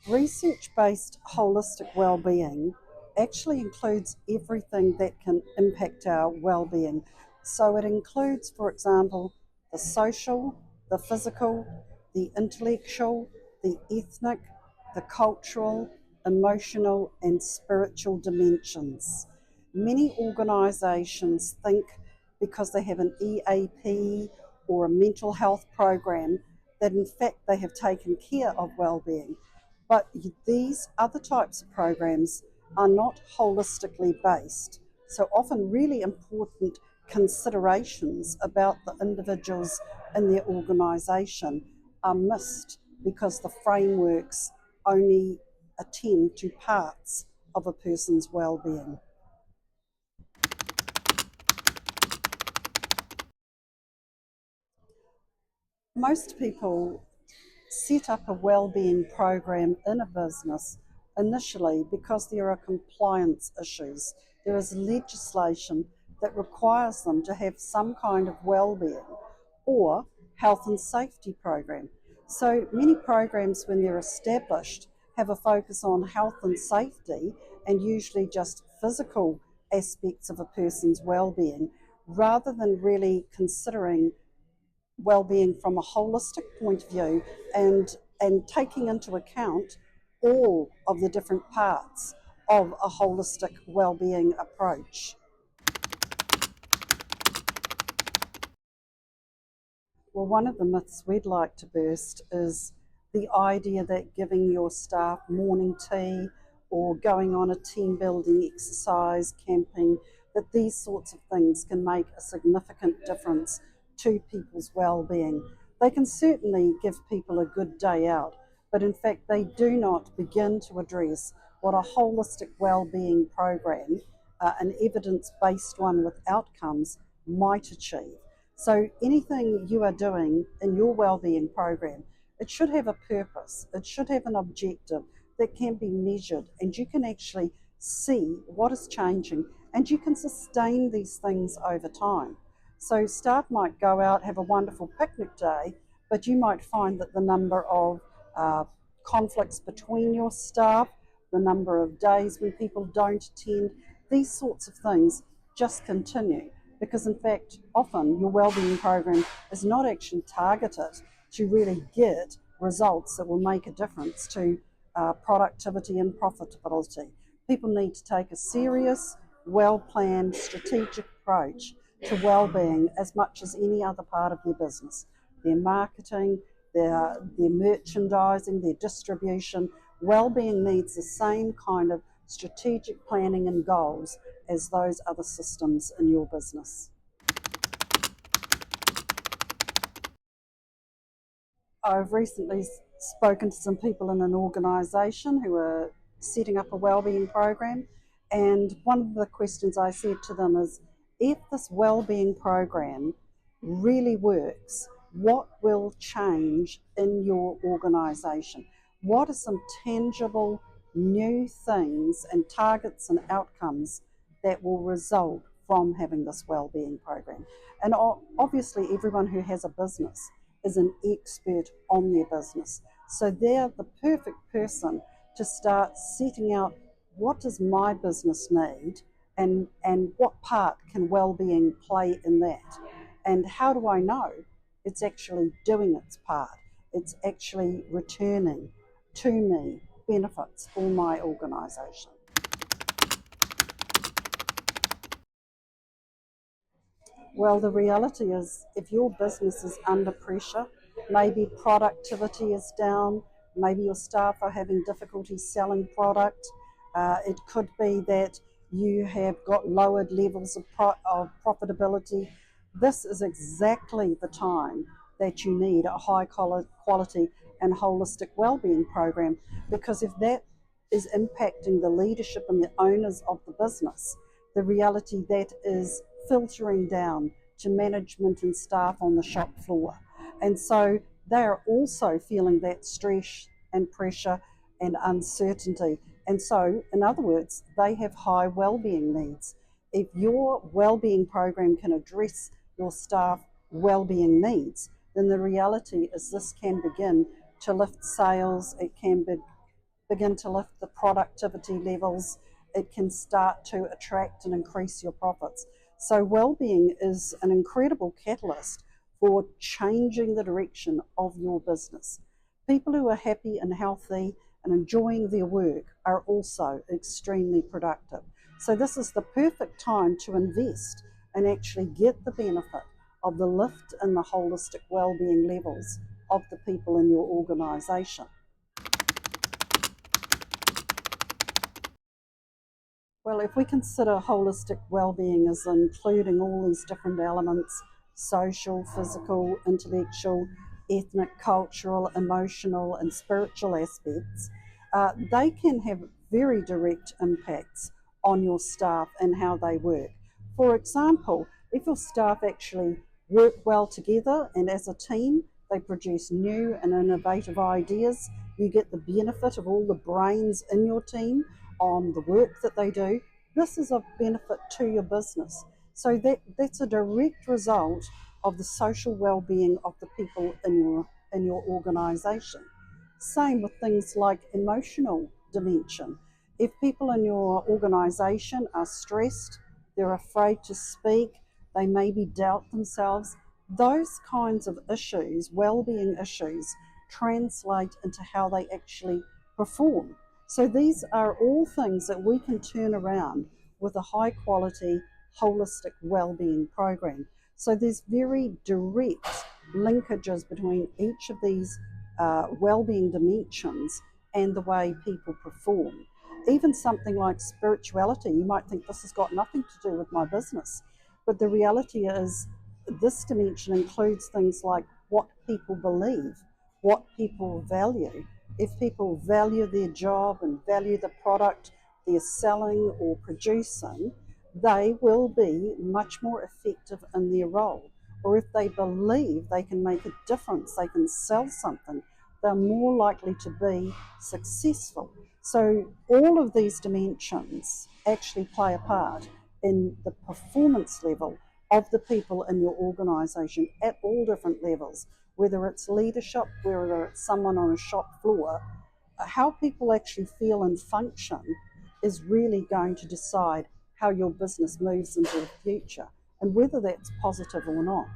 Research-based holistic well-being actually includes everything that can impact our well-being. So it includes, for example, the social, the physical, the intellectual, the ethnic, the cultural, emotional, and spiritual dimensions. Many organisations think because they have an EAP or a mental health program that in fact they have taken care of well-being. But these other types of programs are not holistically based. So often really important considerations about the individuals in their organisation are missed because the frameworks only attend to parts of a person's well-being. Most people set up a wellbeing program in a business initially because there are compliance issues. There is legislation that requires them to have some kind of wellbeing or health and safety program. So many programs, when they're established, have a focus on health and safety and usually just physical aspects of a person's well-being rather than really considering well-being from a holistic point of view and taking into account all of the different parts of a holistic well-being approach. Well, one of the myths we'd like to burst is the idea that giving your staff morning tea or going on a team building exercise, camping, that these sorts of things can make a significant difference to people's well-being. They can certainly give people a good day out, but in fact they do not begin to address what a holistic well-being program, an evidence-based one with outcomes, might achieve. So anything you are doing in your wellbeing program, it should have a purpose, it should have an objective that can be measured and you can actually see what is changing and you can sustain these things over time. So staff might go out, have a wonderful picnic day, but you might find that the number of conflicts between your staff, the number of days when people don't attend, these sorts of things just continue because in fact often your wellbeing program is not actually targeted to really get results that will make a difference to productivity and profitability. People need to take a serious, well-planned, strategic approach to well-being as much as any other part of their business. Their marketing, their merchandising, their distribution. Well-being needs the same kind of strategic planning and goals as those other systems in your business. I've recently spoken to some people in an organisation who are setting up a wellbeing program, and one of the questions I said to them is, if this wellbeing program really works, what will change in your organisation? What are some tangible new things and targets and outcomes that will result from having this wellbeing program? And obviously everyone who has a business is an expert on their business. So they're the perfect person to start setting out what does my business need and what part can well-being play in that. And how do I know it's actually doing its part? It's actually returning to me benefits for my organisation. Well, the reality is if your business is under pressure, maybe productivity is down, maybe your staff are having difficulty selling product, it could be that you have got lowered levels of profitability. This is exactly the time that you need a high quality and holistic wellbeing program, because if that is impacting the leadership and the owners of the business, the reality that is filtering down to management and staff on the shop floor. And so they are also feeling that stress and pressure and uncertainty. And so, in other words, they have high wellbeing needs. If your wellbeing program can address your staff wellbeing needs, then the reality is this can begin to lift sales, it can begin to lift the productivity levels. It can start to attract and increase your profits. So well-being is an incredible catalyst for changing the direction of your business. People who are happy and healthy and enjoying their work are also extremely productive. So this is the perfect time to invest and actually get the benefit of the lift in the holistic well-being levels of the people in your organisation. Well, if we consider holistic well-being as including all these different elements, social, physical, intellectual, ethnic, cultural, emotional, and spiritual aspects, they can have very direct impacts on your staff and how they work. For example, if your staff actually work well together and as a team, they produce new and innovative ideas, you get the benefit of all the brains in your team on the work that they do. This is of benefit to your business. So that's a direct result of the social well-being of the people in your organisation. Same with things like emotional dimension. If people in your organisation are stressed, they're afraid to speak, they maybe doubt themselves, those kinds of issues, well-being issues, translate into how they actually perform. So these are all things that we can turn around with a high quality, holistic well-being program. So there's very direct linkages between each of these well-being dimensions and the way people perform. Even something like spirituality, you might think this has got nothing to do with my business, but the reality is this dimension includes things like what people believe, what people value. If people value their job and value the product they're selling or producing, they will be much more effective in their role. Or if they believe they can make a difference, they can sell something, they're more likely to be successful. So all of these dimensions actually play a part in the performance level of the people in your organisation at all different levels, whether it's leadership, whether it's someone on a shop floor. How people actually feel and function is really going to decide how your business moves into the future and whether that's positive or not.